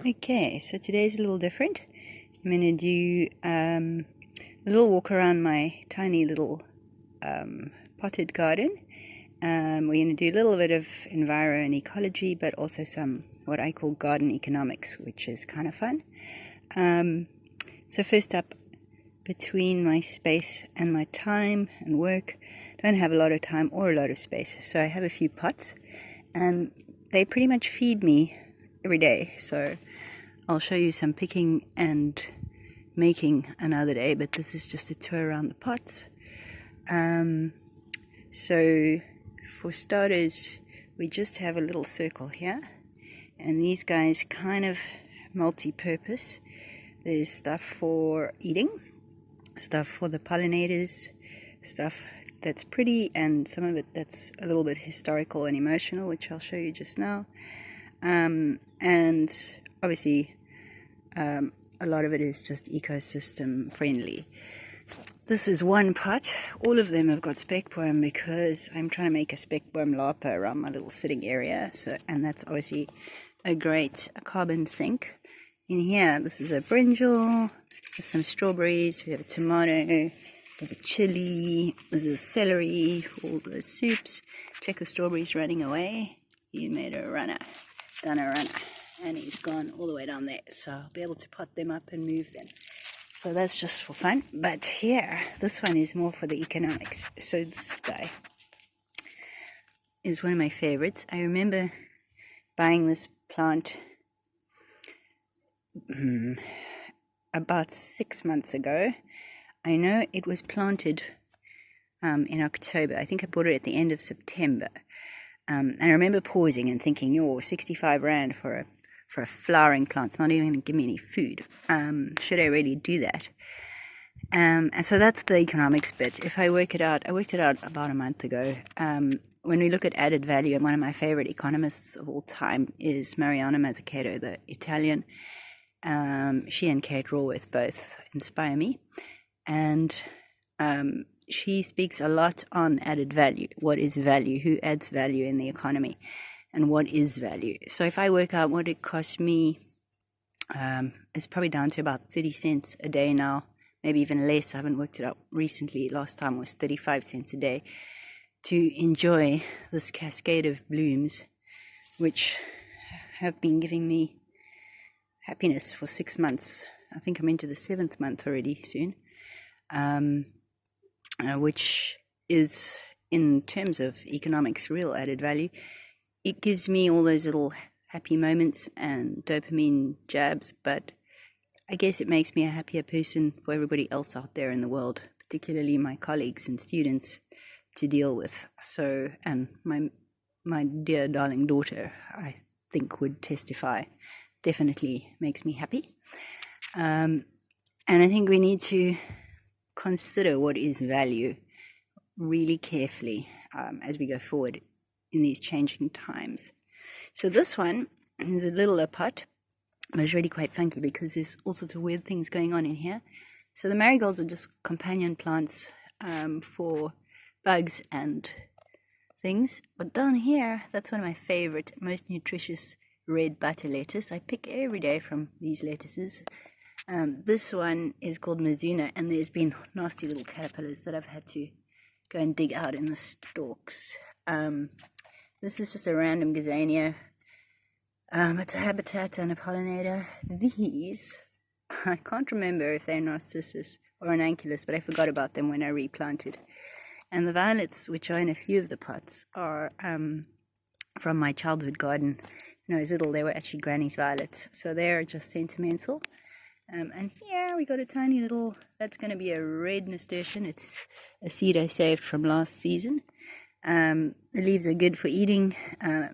Okay, so today's a little different. I'm going to do a little walk around my tiny little potted garden. We're going to do a little bit of enviro and ecology, but also some what I call garden economics, which is kind of fun. So first up, between my space and my time and work, I don't have a lot of time or a lot of space, so I have a few pots, and they pretty much feed me every day. So I'll show you some picking and making another day, but this is just a tour around the pots. So for starters, we just have a little circle here, and these guys kind of multi-purpose. There's stuff for eating, stuff for the pollinators, stuff that's pretty, and some of it that's a little bit historical and emotional, which I'll show you just now. And obviously a lot of it is just ecosystem friendly. This is one pot. All of them have got speckworm because I'm trying to make a speckworm larpa around my little sitting area. And that's obviously a great carbon sink. In here, this is a brinjal. We have some strawberries. We have a tomato. We have a chili. This is celery for all the soups. Check the strawberries running away. He made a runner. Done a runner. And he's gone all the way down there. So I'll be able to pot them up and move them. So that's just for fun. But here, this one is more for the economics. So this guy is one of my favorites. I remember buying this plant about 6 months ago. I know it was planted in October. I think I bought it at the end of September. And I remember pausing and thinking, 65 Rand for a flowering plant. It's not even going to give me any food. Should I really do that? And so that's the economics bit. If I work it out, I worked it out about a month ago. When we look at added value, and one of my favorite economists of all time is Mariana Mazzucato, the Italian. She and Kate Raworth both inspire me. And she speaks a lot on added value. What is value? Who adds value in the economy? And what is value? So if I work out what it costs me, it's probably down to about 30 cents a day now, maybe even less. I haven't worked it out recently. Last time was 35 cents a day to enjoy this cascade of blooms, which have been giving me happiness for 6 months. I think I'm into the 7th month already soon, which is, in terms of economics, real added value. It gives me all those little happy moments and dopamine jabs, but I guess it makes me a happier person for everybody else out there in the world, particularly my colleagues and students, to deal with. So, and my dear darling daughter, I think, would testify, definitely makes me happy. And I think we need to consider what is value really carefully as we go forward in these changing times. So this one is a littler pot, but it's really quite funky because there's all sorts of weird things going on in here. So the marigolds are just companion plants for bugs and things. But down here, that's one of my favorite, most nutritious red butter lettuce. I pick every day from these lettuces. This one is called Mizuna, and there's been nasty little caterpillars that I've had to go and dig out in the stalks. This is just a random gazania. It's a habitat and a pollinator. These, I can't remember if they're narcissus or ranunculus, but I forgot about them when I replanted. And the violets, which are in a few of the pots, are from my childhood garden. When I was little, they were actually Granny's violets, so they're just sentimental. And here we got a tiny little, that's going to be a red nasturtium. It's a seed I saved from last season. The leaves are good for eating,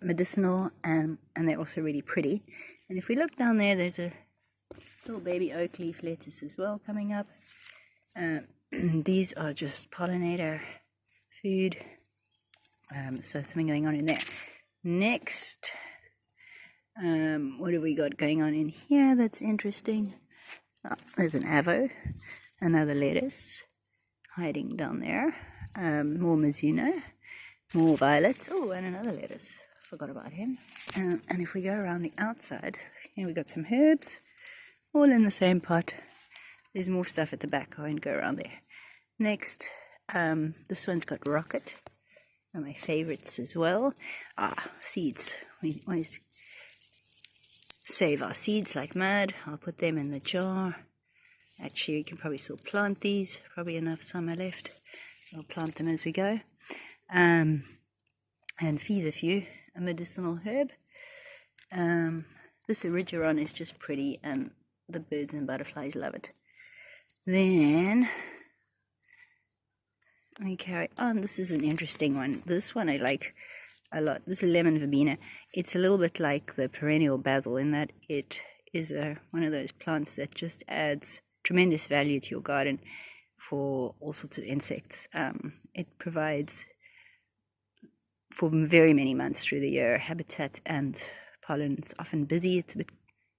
medicinal, and they're also really pretty. And if we look down there, there's a little baby oak leaf lettuce as well coming up. These are just pollinator food. So something going on in there. Next, what have we got going on in here that's interesting? Oh, there's an avo, another lettuce hiding down there. More Mizuno. More violets. Oh, and another lettuce. Forgot about him. And if we go around the outside, Here we got some herbs, all in the same pot. There's more stuff at the back. I won't go around there. Next, this one's got rocket. One of my favorites as well. Seeds. We always save our seeds like mad. I'll put them in the jar. Actually, we can probably still plant these. Probably enough summer left. I'll plant them as we go. And feverfew, a medicinal herb. This erigeron is just pretty, and the birds and butterflies love it. Then we carry on. This is an interesting one. This one I like a lot. This is lemon verbena. It's a little bit like the perennial basil in that it is one of those plants that just adds tremendous value to your garden for all sorts of insects. It provides for very many months through the year habitat and pollen. It's often busy. It's a bit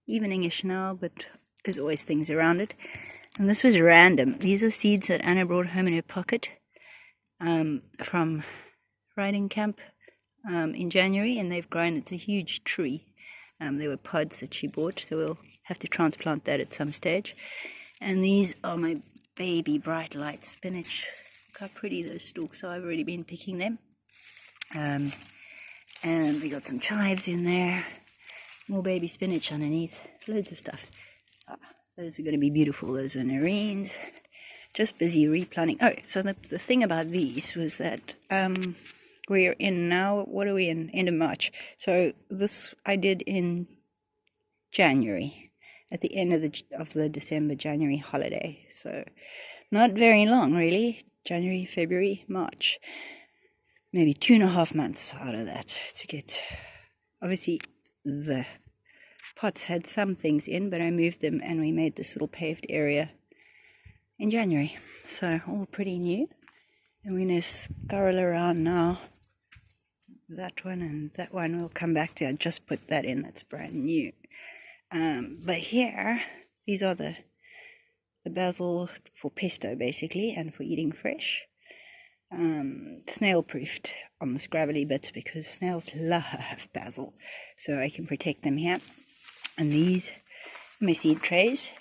eveningish now, but there's always things around it. And this was random. These are seeds that Anna brought home in her pocket from riding camp in January, and they've grown. It's a huge tree. There were pods that she bought, so we'll have to transplant that at some stage. And these are my baby bright light spinach. Look how pretty those stalks are. I've already been picking them. And we got some chives in there. More baby spinach underneath. Loads of stuff. Those are going to be beautiful. Those are nerines. Just busy replanting. Oh, so the thing about these was that we're in now, what are we in? End of March. So this I did in January, at the end of the December-January holiday. So not very long, really. January, February, March. Maybe 2.5 months out of that to get... Obviously, the pots had some things in, but I moved them and we made this little paved area in January. So all pretty new. And we're going to scurry around now. That one and that one we'll come back to. I just put that in. That's brand new. But here, these are the basil for pesto, basically, and for eating fresh. Snail-proofed on this gravelly bit because snails love basil. So I can protect them here. And these are my seed trays.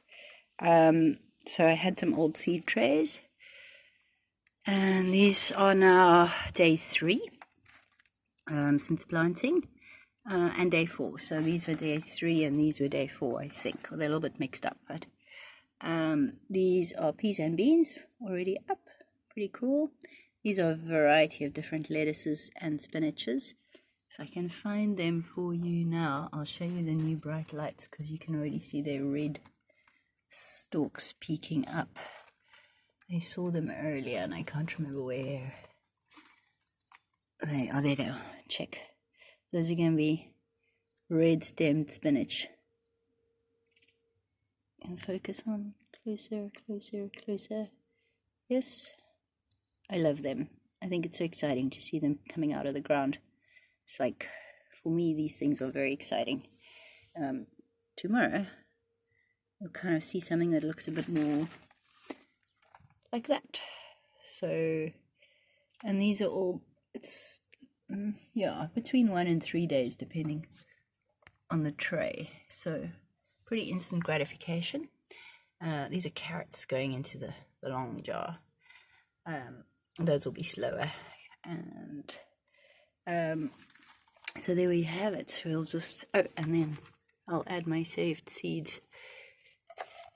So I had some old seed trays. And these are now day 3 since planting. And day 4. So these were day 3 and these were day 4, I think. Or they're a little bit mixed up. But these are peas and beans already up. Pretty cool. These are a variety of different lettuces and spinaches. If I can find them for you now, I'll show you the new bright lights because you can already see their red stalks peeking up. I saw them earlier and I can't remember where. They are. There they are. Check. Those are going to be red stemmed spinach. And focus on closer, closer, closer. Yes. I love them. I think it's so exciting to see them coming out of the ground. It's like, for me, these things are very exciting. Tomorrow, you'll kind of see something that looks a bit more like that. So, and these are all, it's, yeah, between 1 and 3 days, depending on the tray. So, pretty instant gratification. These are carrots going into the long jar. Those will be slower. And so there we have it. We'll just, and then I'll add my saved seeds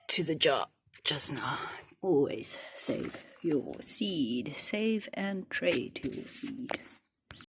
to the jar just now. Always save your seed. Save and trade your seed.